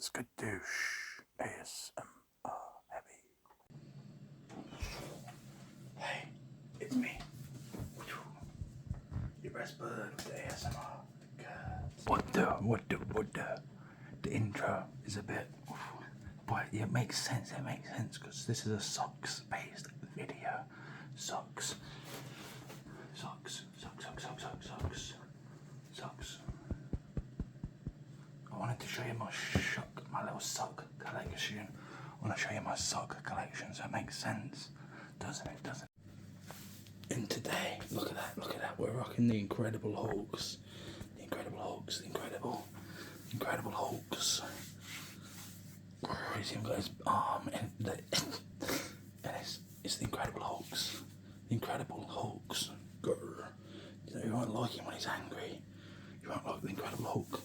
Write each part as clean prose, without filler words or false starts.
Skadoosh ASMR heavy. Hey, it's me. Your best bird with the ASMR. What the intro is a bit, but it makes sense. It makes sense because this is a socks-based video. Socks. I wanted to show you my little sock collection. I want to show you my sock collection, so it makes sense, doesn't it? And today, look at that, we're rocking the Incredible Hulks. The Incredible Hulks. He's even got his arm in and it's the Incredible Hulks. The Incredible Hulks. Grr. You won't like him when he's angry. You won't like the Incredible Hulk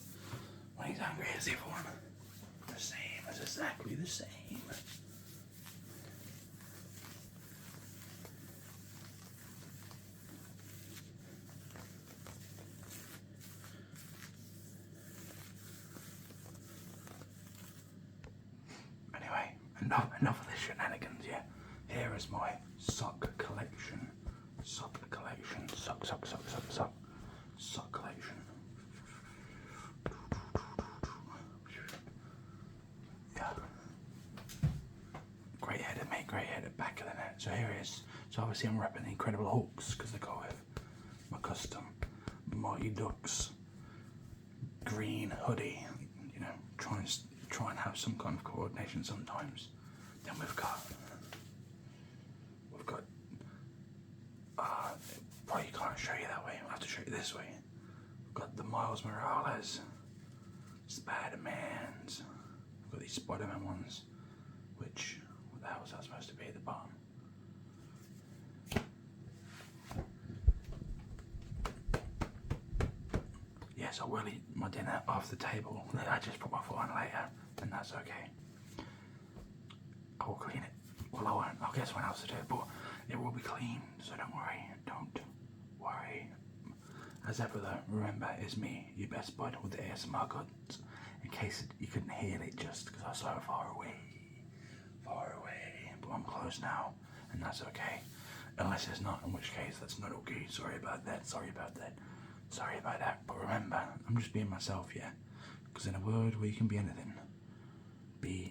when he's angry as everyone. The same, it's exactly the same. Anyway, enough of the shenanigans, yeah. Here is my sock collection. Sock collection. Yeah. Great headed, mate, great headed, back of the net. So here it is. So obviously I'm repping the Incredible Hulks because they go with my custom Mighty Ducks green hoodie. You know, try and have some kind of coordination sometimes. Then we've got probably can't show you that way, I'll have to show you this way. We've got the Miles Morales Spider-Mans. We've got these Spider-Man ones, which, what the hell was that supposed to be at the bottom? Yes, I will eat my dinner off the table. I just put my foot on later, and that's okay. I will clean it. Well, I won't. I'll get someone else to do it, but it will be clean, so don't worry. Don't worry. As ever though, remember, it's me, your best bud with the ASMR goods. In case you couldn't hear it just because I was so far away. But I'm close now, and that's okay. Unless it's not, in which case that's not okay. Sorry about that. But remember, I'm just being myself, yeah? Because in a world where you can be anything,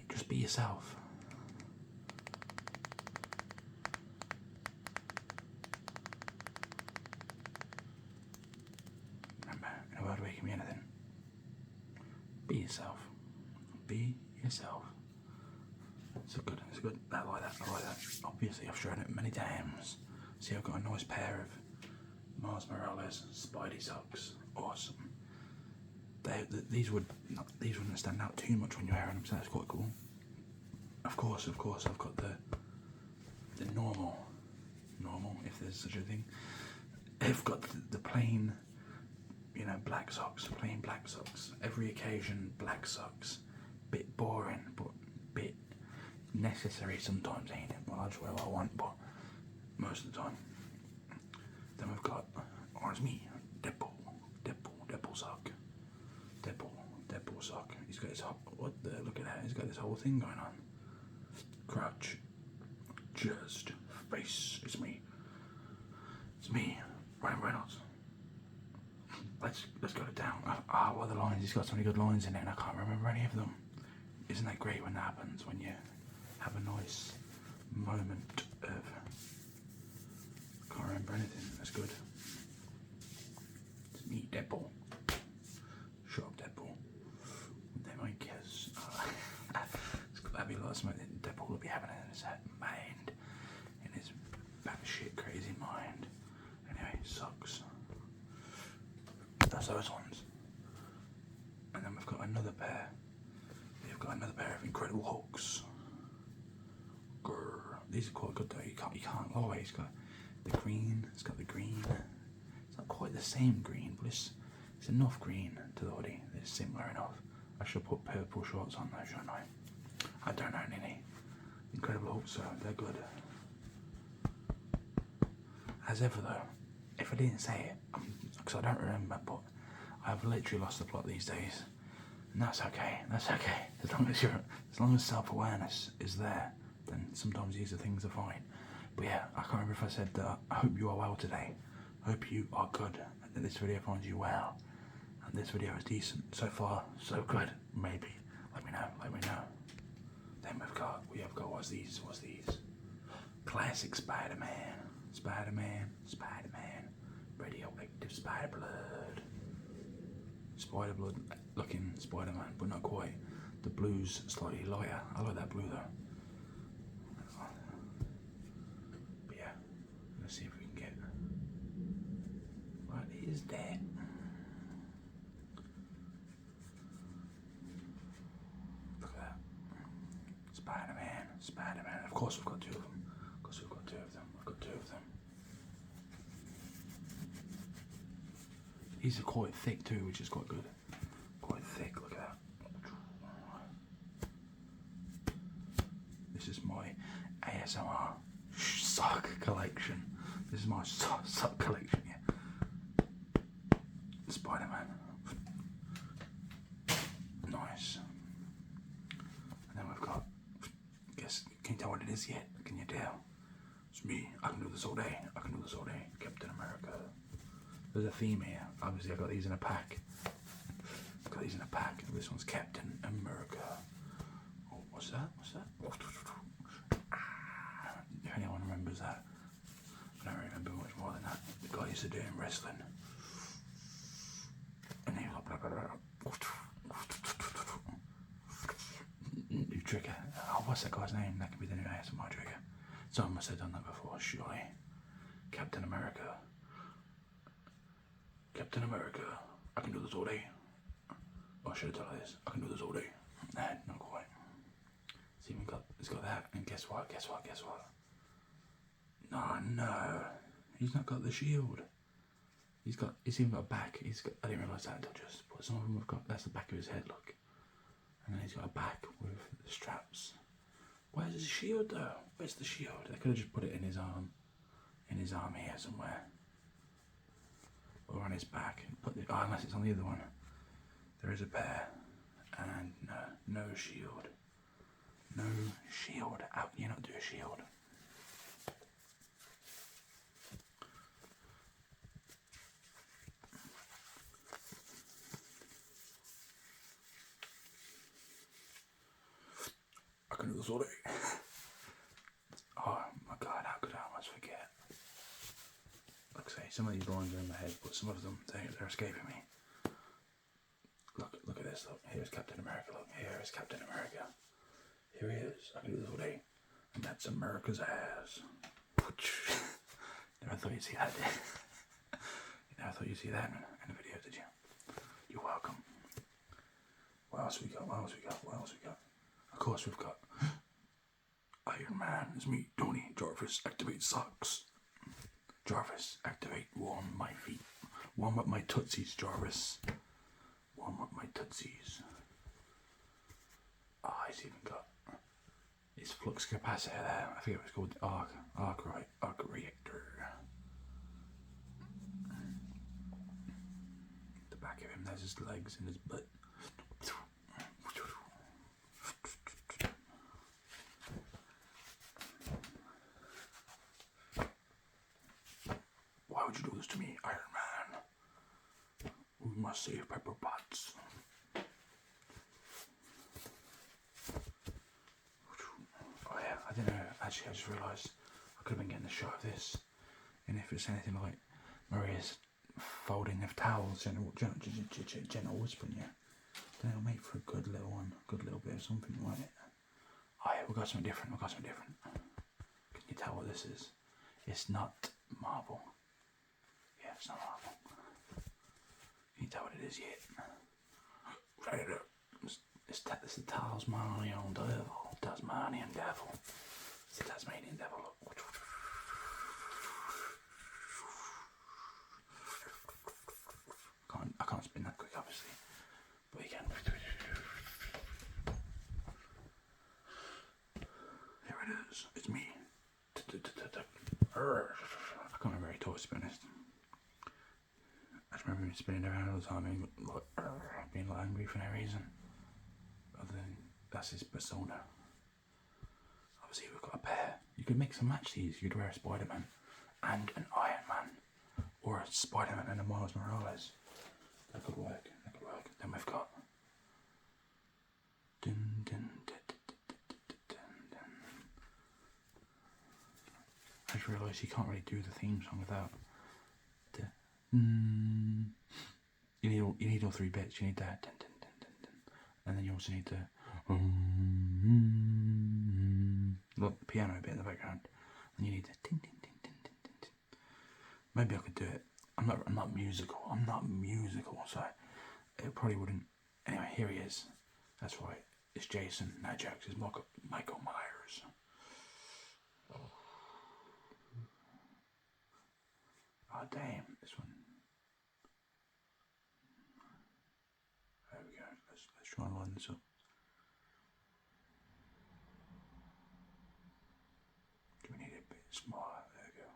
just be yourself. Remember, in a world where you can be anything, be yourself. Be yourself. It's good. I like that. Obviously, I've shown it many times. See, I've got a nice pair of Miles Morales Spidey socks. Awesome. These wouldn't stand out too much when you're wearing them, so that's quite cool. Of course, I've got the normal, if there's such a thing. I've got the plain, black socks, plain black socks. Every occasion, black socks. Bit boring, but bit necessary sometimes, ain't it? Well, I just wear what I want, but most of the time. Then we've got, it's me, Deadpool sock. Deadpool sock. He's got his look at that, he's got this whole thing going on. Crotch, chest, face, it's me, Ryan Reynolds. Let's go to town. What are the lines? He's got so many good lines in it and I can't remember any of them. Isn't that great when that happens, when you have a nice moment of, can't remember anything, that's good. It's me, Deadpool. Shut up, Deadpool. They might guess. That'd be a lot of smoke that Deadpool will be having in his mind, in his batshit crazy mind. Anyway, socks. That's those ones. And then we've got another pair. We've got another pair of Incredible Hulks. Grr. These are quite good though. You can't lie. It's got the green. It's got the green. It's not quite the same green, but it's enough green to the hoodie. It's similar enough. I should put purple shorts on though, shouldn't I? I don't own any Incredible Hulks, so they're good. As ever though, if I didn't say it, because I don't remember, but I've literally lost the plot these days. And that's okay. That's okay. As long as self-awareness is there, then sometimes these are things are fine. But yeah, I can't remember if I said I hope you are well today. I hope you are good, and that this video finds you well. And this video is decent. So far, so good. Maybe. Let me know. Let me know. Then we have got what's these? Classic Spider-Man. Spider-Man. Radioactive spider blood. Spider blood looking Spider-Man, but not quite. The blue's slightly lighter. I like that blue though. But yeah, let's see if we can get. What is that? Look at that. Spider-Man. Of course we've got two of them. I've got two of them. These are quite thick too, which is quite good. Quite thick, look at that. This is my ASMR sock collection. This is my sock collection, yeah. Spider-Man. Nice. And then we've got, can you tell what it is yet? Can you tell? It's me. I can do this all day. Captain America. There's a theme here. Obviously, I got these in a pack. This one's Captain America. Oh, what's that? If anyone remembers that, I don't remember much more than that. The guy used to do in wrestling. And he was like, blah, blah, blah. New trigger. Oh, what's that guy's name? That could be the new ASMR trigger. Someone must have done that before, surely. Captain America. I can do this all day. Oh, I should have done this. I can do this all day. Nah, not quite. See, it's got that, and guess what? No. He's not got the shield. He's even got a back. I didn't realise that until just, but some of them have got, that's the back of his head, look. And then he's got a back with the straps. Where's his shield though? Where's the shield? They could have just put it in his arm. Here somewhere. Or on his back. Unless it's on the other one. There is a pair. And no shield. No shield. How can you not do a shield? I can do this all day. Oh my god, how could I almost forget? Like I say, some of these lines are in my head, but some of them, they're escaping me. Look at this, look. Here's Captain America, look. Here is Captain America. Here he is. I can do this all day. And that's America's ass. Never thought you'd see that, did you? Never thought you'd see that in a video, did you? You're welcome. What else we got? Of course we've got Iron Man. It's me, Tony. Jarvis, activate socks. Jarvis, activate warm my feet. Warm up my tootsies, Jarvis. Warm up my tootsies. Oh, he's even got his flux capacitor there. I forget what it's called. Arc reactor. The back of him, there's his legs and his butt. Why would you do this to me, Iron Man? We must save Pepper Potts. Oh yeah, I don't know. Actually, I just realised I could have been getting a shot of this. And if it's anything like Maria's folding of towels, gentle whispering, yeah, then it'll make for a good little one, good little bit of something, won't it? Oh yeah, we've got something different. Can you tell what this is? It's not marble. Yeah, it's not marble. Can you tell what it is yet? It's the Tasmanian devil. It's the Tasmanian devil. I can't spin that quick, obviously, but you can. Here it is. It's me. I can't remember how he talks, to be honest. I just remember him spinning around all the time and being like angry for no reason. That's his persona. Obviously, we've got a pair. You could mix and match these. You could wear a Spider-Man and an Iron Man, or a Spider-Man and a Miles Morales. That could work. That could work. Then we've got. Dun, dun, dun, dun, dun, dun, dun. I just realised you can't really do the theme song without. You need all three bits. You need that, dun, dun, dun, dun, dun. And then you also need the look, the piano bit in the background. And you need the ding, ding, ding, ding, ding, ding, ding. Maybe I could do it. I'm not musical. So it probably wouldn't. Anyway, here he is. That's right. It's Jason. No jokes. It's Michael Myers. Oh damn! This one. There we go. Let's try and line this up. Do we need it a bit smaller? There we go.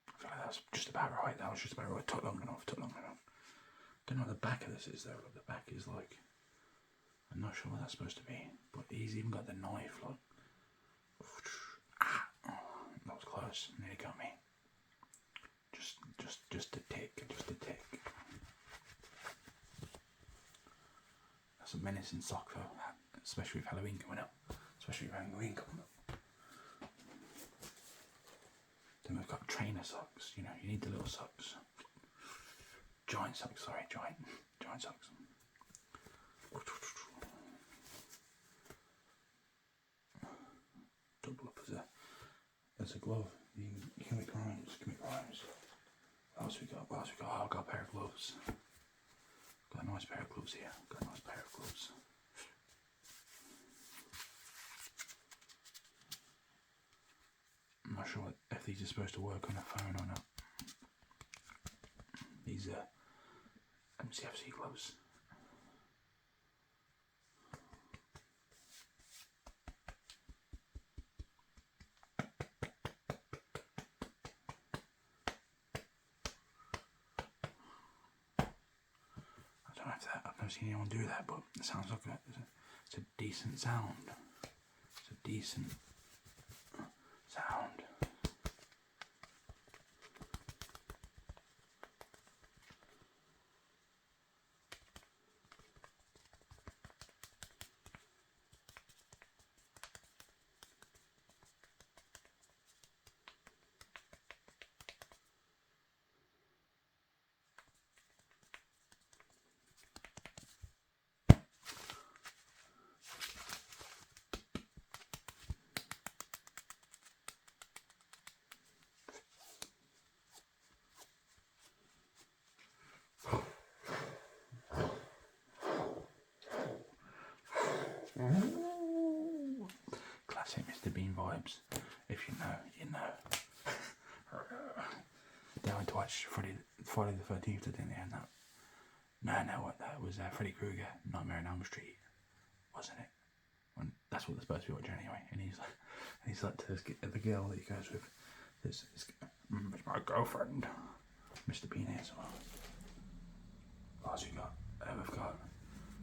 I feel like that's just about right. That was just about right. Took long enough. Don't know what the back of this is though. Look, the back is like, I'm not sure what that's supposed to be, but he's even got the knife. Look. That was close. Nearly got me. Just a tick. That's a menacing sock though, especially with Halloween coming up. Then we've got trainer socks. You know, you need the little socks. Giant socks. Double up as a glove. You can make rhymes. What else we got? Oh, I've got a pair of gloves. Got a nice pair of gloves here. I'm not sure if these are supposed to work on a phone or not. These are MCFC gloves. I've never seen anyone do that, but it sounds like it's a decent sound. Classic Mr. Bean vibes. If you know, you know. They went to watch Friday the 13th, didn't they? And no, what that was Freddy Krueger, Nightmare on Elm Street, wasn't it? That's what they're supposed to be watching anyway. And he's like to the girl that he goes with. It's my girlfriend, Mr. Bean here as well. What else we got?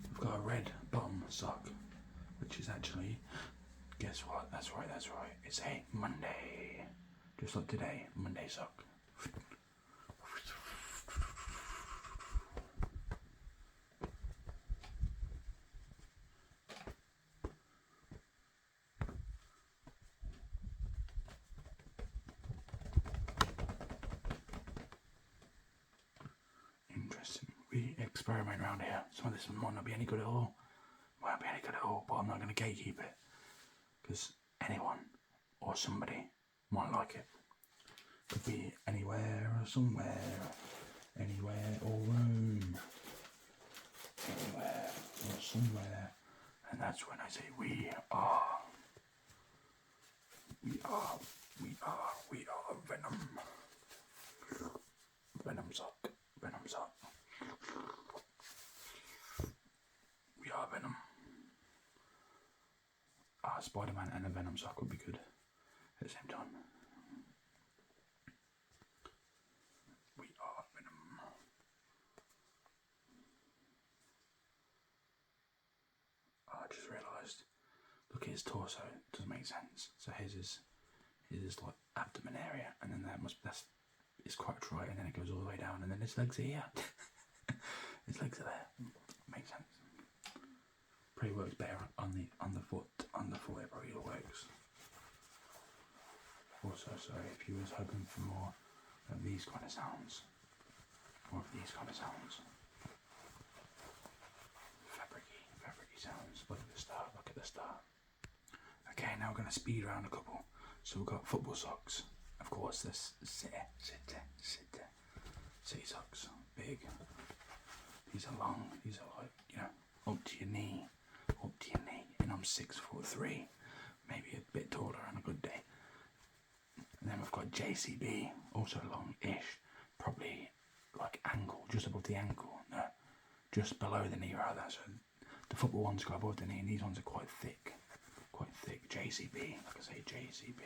We've got a red bottom sock, which is actually, guess what? That's right. It's a Monday, just like today, Monday sock. Interesting. We experiment around here. Some of this might not be any good at all. But I'm not going to gatekeep it, because anyone or somebody might like it. Could be anywhere or somewhere, anywhere or room, anywhere or somewhere, and that's when I say we are Venom. Venom sock. We are Venom. Spider-Man and a Venom sock would be good at the same time. I just realised. Look at his torso. It doesn't make sense. So his is like abdomen area, and then that's it's quite dry, and then it goes all the way down, and then his legs are here. His legs are there. Makes sense. Probably works better on the foot. On the foot, it probably works. Also, sorry if you was hoping for more of these kind of sounds. More of these kind of sounds. Fabricy sounds. Look at the star. Look at the star. Okay, now we're going to speed around a couple. So we've got football socks. Of course, this city socks. Big. These are long. These are like, you know, up to your knee. And I'm 6'3", maybe a bit taller on a good day. And then we've got JCB, also long-ish, probably like ankle, just above the ankle. No, just below the knee rather. So the football ones go above the knee, and these ones are quite thick. JCB, like I say, JCB.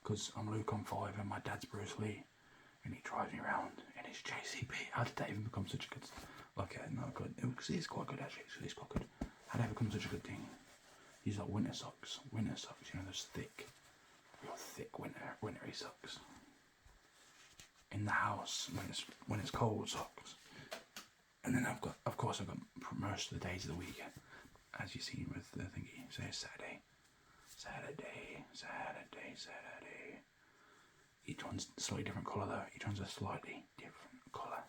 Because I'm Luke on 5 and my dad's Bruce Lee, and he drives me around in his JCB. How did that even become such a good, not good, because it's quite good actually, it's quite good. How did that become such a good thing? These are winter socks, you know, those thick, real thick wintry socks. In the house, when it's cold socks. And then I've got most of the days of the week, as you've seen with the thingy, say Saturday. Each one's a slightly different colour though. Each one's a slightly different colour.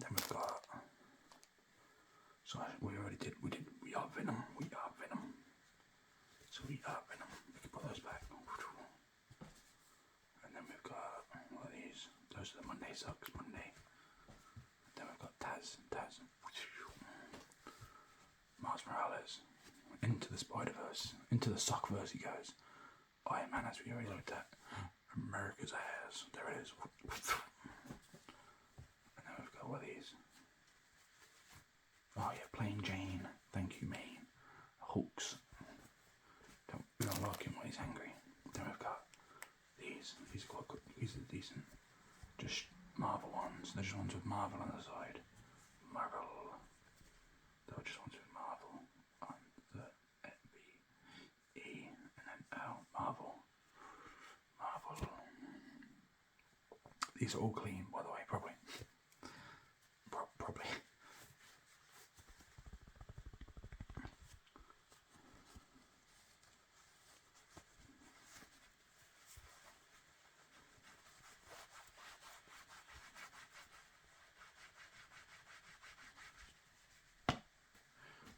Then we've got, so we are Venom. So we are Venom. We can put those back. And then we've got one of these. Those are the Monday socks, Monday. Then we've got Taz. Miles Morales. Into the Spider-Verse. Into the Sockverse he goes. Iron Man, as we already looked at. America's ass. There it is. And then we've got one of these. Oh yeah, Plain Jane. Thank you, Maine. Hulks. We don't like him when he's angry. Then we've got these. These are quite good. These are decent. Just Marvel ones. They're just ones with Marvel on the side. Marvel. They were just ones with Marvel on the B-E and then L. Marvel. These are all clean, by the way, probably. Probably.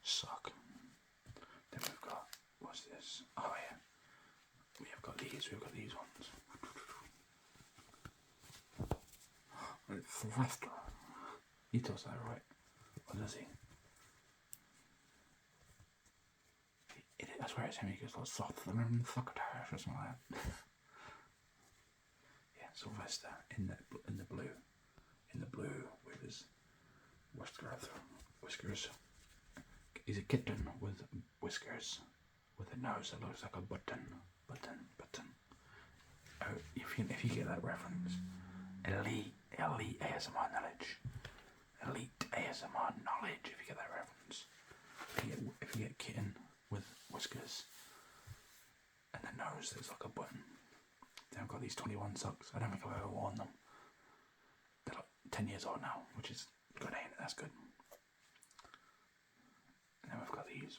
Sock. Then we've got, what's this? Oh yeah. We've got these ones. Sylvester. He does that right. What does he? I swear it's him. He goes like soft lemon succotash or something like that. Yeah, Sylvester in the blue with his whiskers. He's a kitten with whiskers, with a nose that looks like a button. Oh, if you get that reference, elite ASMR knowledge. Elite ASMR knowledge. If you get that reference, if you get kitten with whiskers and the nose that's like a button. Then I've got these 21 socks. I don't think I've ever worn them. They're like 10 years old now, which is good, ain't it? That's good. And then we've got these.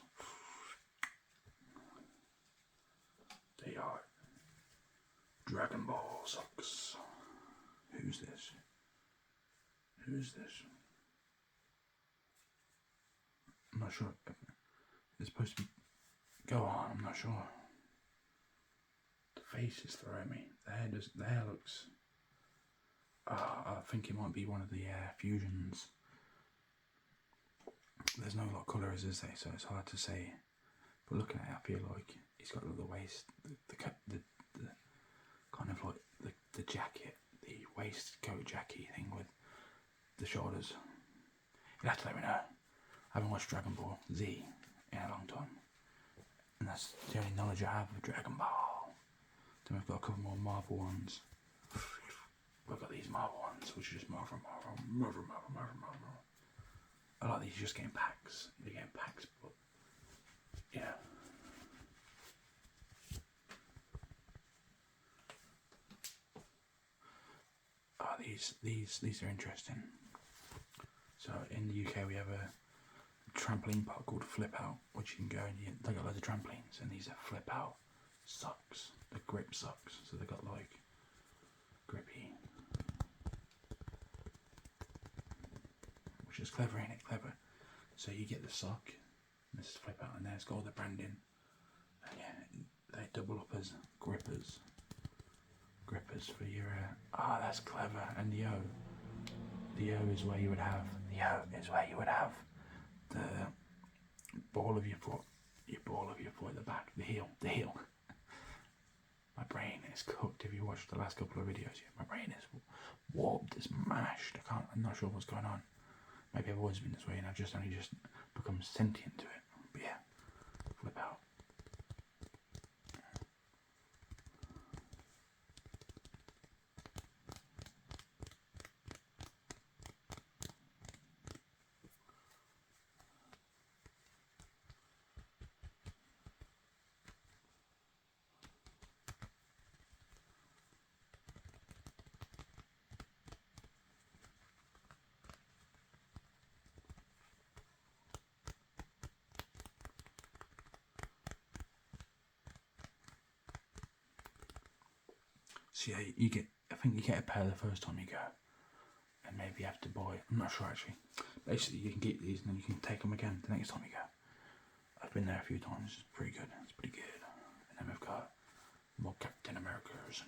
They are Dragon Ball socks. Who's this? I'm not sure. It's supposed to be. Go on, I'm not sure. The face is throwing me. The hair looks. I think it might be one of the fusions. There's no lot colour, is there? So it's hard to say. But looking at it, I feel like he's got the waist, the kind of like the jacket, the waistcoat jacket thing with the shoulders. You'll have to let me know. I haven't watched Dragon Ball Z in a long time, and that's the only knowledge I have of Dragon Ball. Then we've got a couple more Marvel ones. we've got these marble ones, which are just marble. A lot of these are just getting packs. They're getting packs, but yeah. Oh, these are interesting. So in the UK we have a trampoline park called Flip Out, which you can go and they got loads of trampolines, and these are Flip Out socks, the grip socks. So they got like grippy, which is clever, ain't it? Clever. So you get the sock, and this is Flip Out, and there's got all the branding. And yeah, they double up as grippers for your. That's clever. And the O is where you would have the ball of your foot, at the back, the heel. My brain is cooked. If you watched the last couple of videos, my brain is warped, it's mashed. I'm not sure what's going on. Maybe I've always been this way and I've only just become sentient to it. But yeah, Flip Out. So yeah, I think you get a pair the first time you go, and maybe you have to buy. I'm not sure actually. Basically, you can get these and then you can take them again the next time you go. I've been there a few times. It's pretty good. And then we've got more Captain Americas.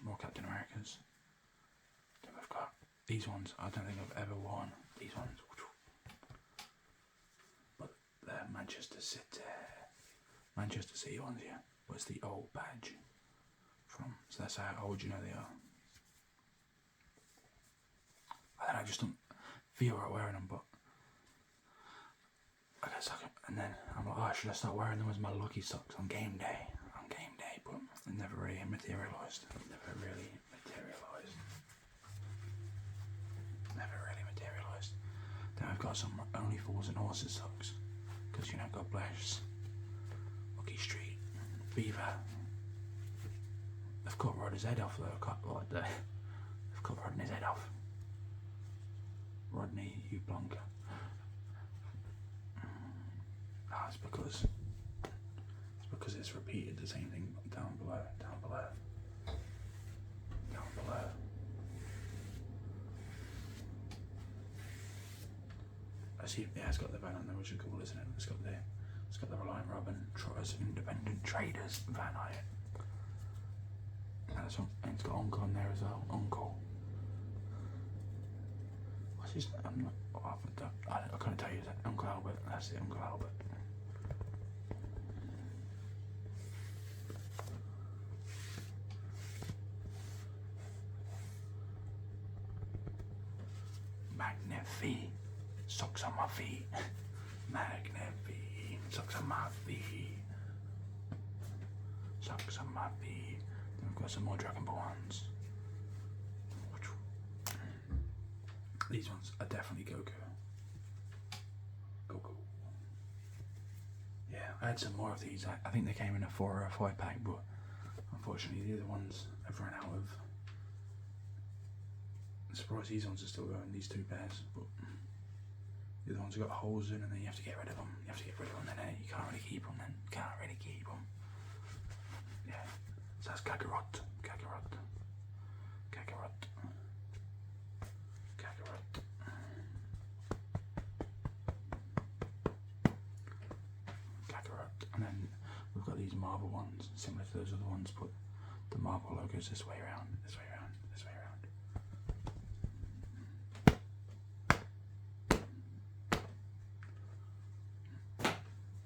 Then we've got these ones. I don't think I've ever worn these ones, but they're Manchester City ones. Yeah, but it's the old badge. So that's how old you know they are. And I just don't feel right wearing them, but I guess and then I'm like, should I start wearing them as my lucky socks on game day? But it never really materialised. Then I've got some Only Fools and Horses socks, because God bless Lucky Street, Beaver. They've cut Roddy's head off though. They've cut Rodney's head off. Rodney, you blonker. It's because it's repeated the same thing down below. I see. Yeah, it's got the van on there, which is cool, isn't it? It's got the Reliant Robin Trotters Independent Traders van on it. And it's got Uncle on there as well. Uncle. What's his name? I can't tell you that. Uncle Albert. That's it, Uncle Albert. Magnifi. Socks on my feet. Magnifi. Socks on my feet. Socks on my feet. Then we've got some more Dragon Ball ones. These ones are definitely Goku. Yeah, I had some more of these. I think they came in a 4 or a 5 pack, but unfortunately the other ones have run out of. I'm surprised these ones are still going, these 2 pairs, but the other ones have got holes in and then you have to get rid of them. You then you can't really keep them then. Yeah, so that's Kakarot. And then we've got these marble ones, similar to those other ones, but the marble logo is this way around.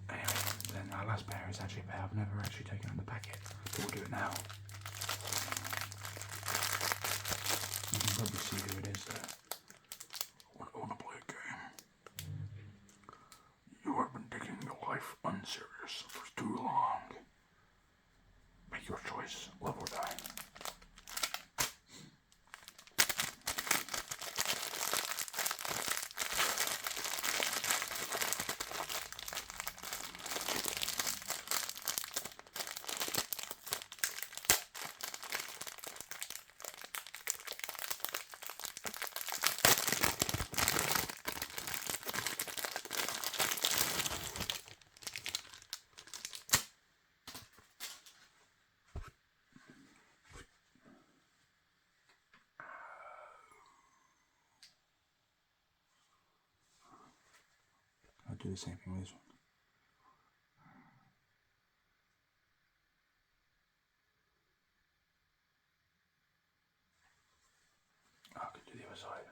Anyway, then our last pair is actually a pair I've never actually taken out the packet, but we'll do it now. You can probably see who it is though. I want to play a game. You have been taking your life unserious for too long. Make your choice, love or die. do the same thing with this one. I could do the other side.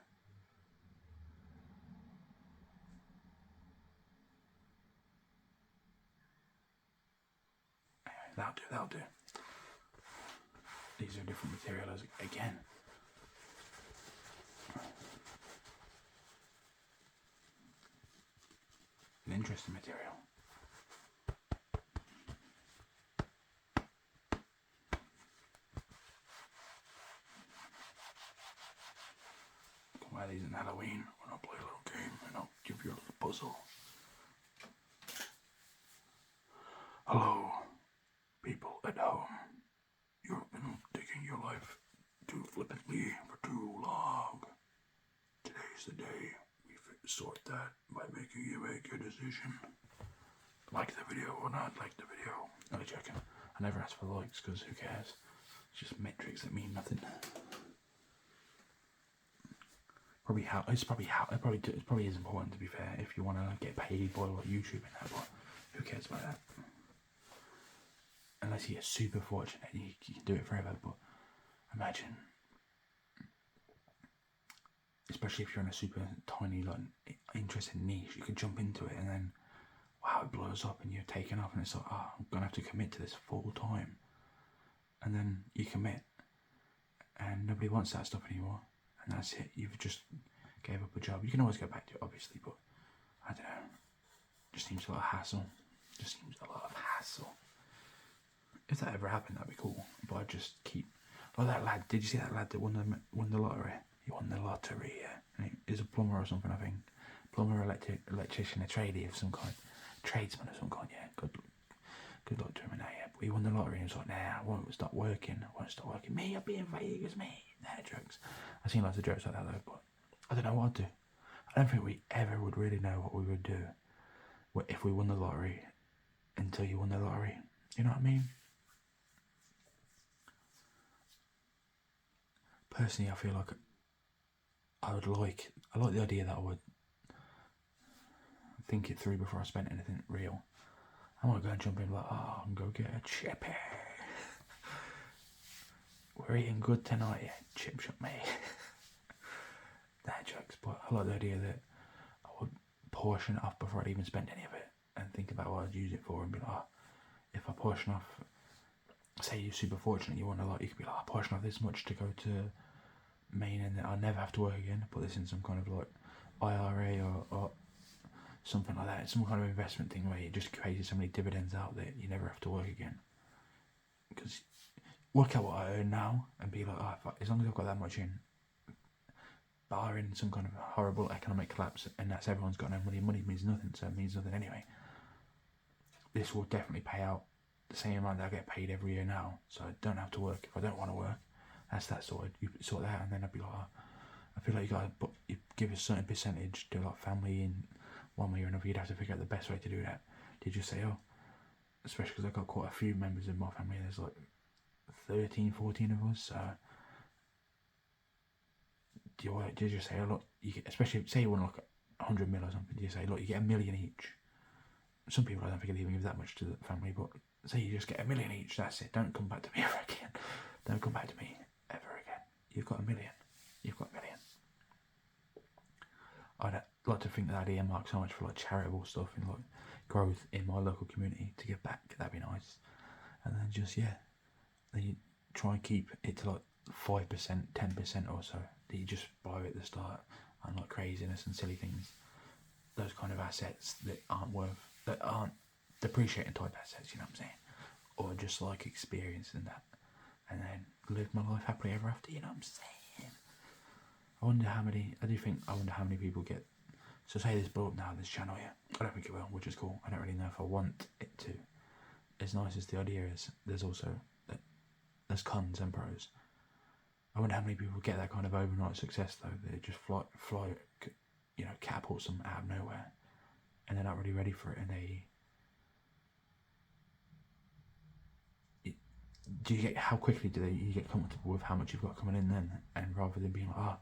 Anyway, that'll do. These are different materials again. An interesting material. You can wear these in Halloween when I play a little game and I'll give you a little puzzle. Hello, people at home. You've been taking your life too flippantly for too long. Today's the day we sort that by making you make your decision. Like the video or not like the video. No joking. I never ask for likes because who cares? It's just metrics that mean nothing. It probably is important, to be fair, if you want to get paid by like YouTube and that, but who cares about that? Unless you're super fortunate, you can do it forever. But imagine, especially if you're in a super tiny, like, interesting niche, you could jump into it and then, wow, it blows up and you're taken off, and it's like, oh, I'm gonna have to commit to this full time. And then you commit, and nobody wants that stuff anymore, and that's it. You've just gave up a job. You can always go back to it, obviously, but I don't know. Just seems a lot of hassle. If that ever happened, that'd be cool. But I'd just keep. Like that lad. Did you see that lad that won the lottery? He won the lottery. Yeah. And he's a plumber or something, I think. Plumber, electrician, a tradie of some kind, tradesman of some kind. Yeah. Good luck to him and that. Yeah. But he won the lottery and he was like, nah, I won't stop working. Me, I'll be in Vegas. Me. Nah, jokes. I've seen lots of jokes like that though, but I don't know what I'd do. I don't think we ever would really know what we would do if we won the lottery until you won the lottery. You know what I mean? Personally, I feel like I like the idea that I would think it through before I spent anything real. I might go and jump in like, oh, I'm going to get a chippy. We're eating good tonight, yeah, chip shop me. That jokes, but I like the idea that I would portion it off before I'd even spend any of it and think about what I'd use it for and be like, oh, if I portion off, say you're super fortunate, you want to like, you could be like, I portion off this much to go to Maine and then I'll never have to work again. Put this in some kind of like IRA or something like that. It's some kind of investment thing where it just pays so many dividends out that you never have to work again. Because work out what I earn now and be like, oh, as long as I've got that much in, barring some kind of horrible economic collapse, and that's everyone's got no money. Money means nothing, so it means nothing anyway. This will definitely pay out the same amount that I get paid every year now, so I don't have to work if I don't want to work. That's that sorted. You sort that out, and then I'd be like, oh, I feel like you give a certain percentage to like family in one way or another. You'd have to figure out the best way to do that. Did you say, oh, especially because I've got quite a few members in my family. There's like 13, 14 of us. So do you just say, oh, look, you get, especially say you want like 100 mil or something. Do you say, look, you get $1 million each? Some people I don't think they even give that much to the family, but say you just get $1 million each. That's it. Don't come back to me ever again. Don't come back to me ever again. You've got $1 million. You've got $1 million. I'd like to think that I'd earmark so much for like charitable stuff and like growth in my local community to give back. That'd be nice. And then just then you try and keep it to like 5%, 10% or so that you just buy at the start, and like craziness and silly things. Those kind of assets that aren't depreciating type assets. You know what I'm saying? Or just like experience and that, and then live my life happily ever after. You know what I'm saying? I wonder how many people get. So say this blew up now, this channel, yeah. I don't think it will, which is cool. I don't really know if I want it to. As nice as the idea is, there's cons and pros. I wonder how many people get that kind of overnight success though. They just fly, catapult them out of nowhere, and they're not really ready for it, and how quickly you get comfortable with how much you've got coming in then, and rather than being like,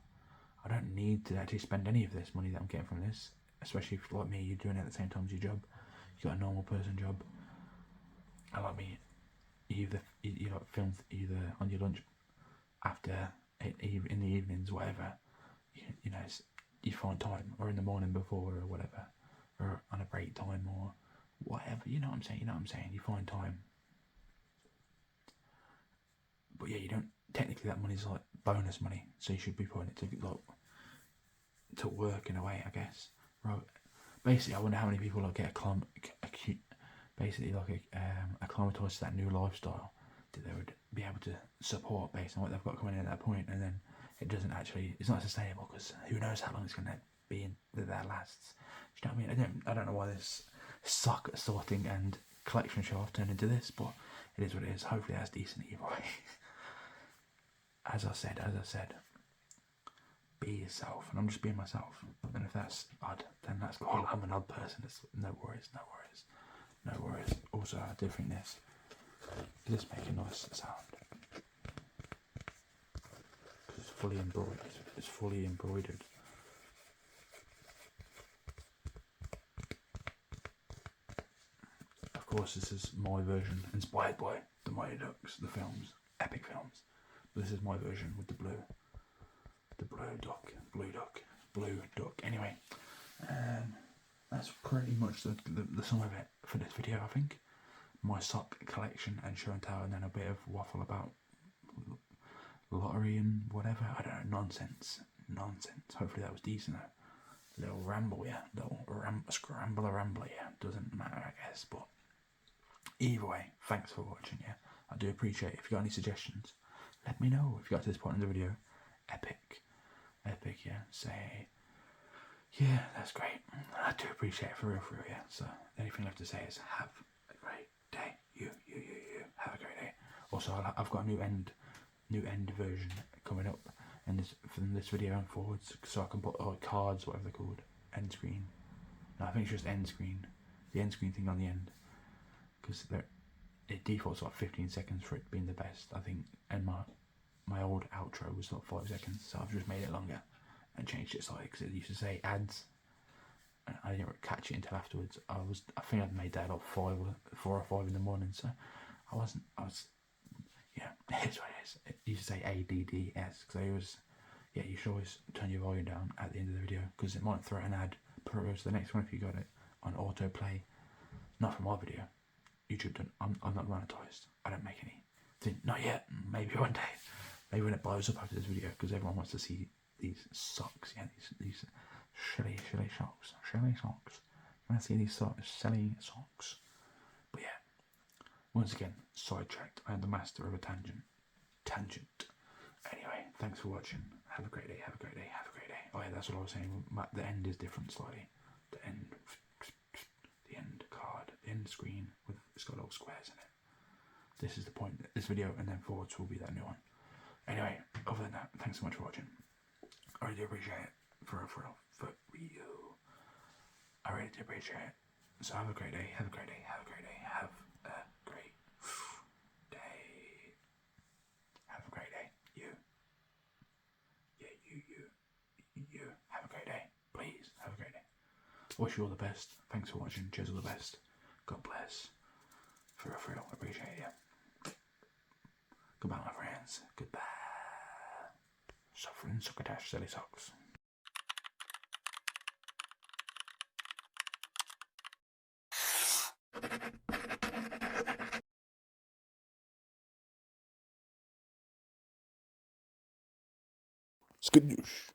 I don't need to actually spend any of this money that I'm getting from this. especially if, like me, you're doing it at the same time as your job. You got a normal person job. And like me, you like film either on your lunch, after, in the evenings, whatever. You know, you find time, or in the morning before, or whatever, or on a break time, or whatever. You know what I'm saying? You find time. But yeah, you don't. Technically, that money's like bonus money, so you should be putting it to like to work in a way, I guess. Right. Basically, I wonder how many people like get acclimatized to that new lifestyle that they would be able to support based on what they've got coming in at that point, and then it doesn't actually. It's not sustainable because who knows how long it's going to be in that lasts. Do you know what I mean? I don't know why this sock sorting and collection show I've turned into this, but it is what it is. Hopefully, that's decent either way. As I said, be yourself, and I'm just being myself. And if that's odd, then that's cool. I'm an odd person. It's no worries. Also, I do think this make a nice sound because it's fully embroidered. It's fully embroidered. Of course, this is my version, inspired by the Mighty Ducks, the films, epic films. But this is my version with the blue duck. Anyway, that's pretty much the sum of it for this video, I think. My sock collection and show and tell, and then a bit of waffle about lottery and whatever. I don't know, nonsense. Hopefully that was decent. A little ramble, yeah. Scrambler, yeah. Doesn't matter, I guess. But either way, thanks for watching, yeah. I do appreciate it. If you got any suggestions, let me know. If you got to this point in the video, epic, yeah. Say, yeah, that's great. I do appreciate it for real, yeah. So the only thing left to say is have a great day. You have a great day. Also, I've got a new end version coming up, and from this video and forwards, so I can put cards, whatever they're called, end screen. No, I think it's just end screen. The end screen thing on the end, because it defaults like 15 seconds for it being the best, I think, and my old outro was like 5 seconds, so I've just made it longer and changed it slightly because it used to say ads, and I didn't catch it until afterwards. I think I'd made that like 4 or 5 in the morning, so I was, yeah, it's what it is. It used to say ADDS because you should always turn your volume down at the end of the video because it might throw an ad before it goes to the next one if you got it on autoplay. Not from my video. YouTube don't. I'm not monetized. I don't make any. Not yet. Maybe one day. Maybe when it blows up after this video, because everyone wants to see these socks. Yeah, these shelly socks. Shelly socks. You want to see these shelly socks? But yeah. Once again, sidetracked. I am the master of a tangent. Anyway, thanks for watching. Have a great day. Oh yeah, that's what I was saying. The end is different slightly. The end card, the end screen it's got little squares in it. This is the point. This video and then forwards will be that new one. Anyway, other than that, thanks so much for watching. I really do appreciate it. For real. I really do appreciate it. So have a great day. Have a great day. Have a great day. Have a great day. You. Have a great day. Please have a great day. Wish you all the best. Thanks for watching. Cheers, all the best. God bless. For real. Appreciate you. Goodbye, my friends. Goodbye. Suffering succotash silly socks. Skadoosh.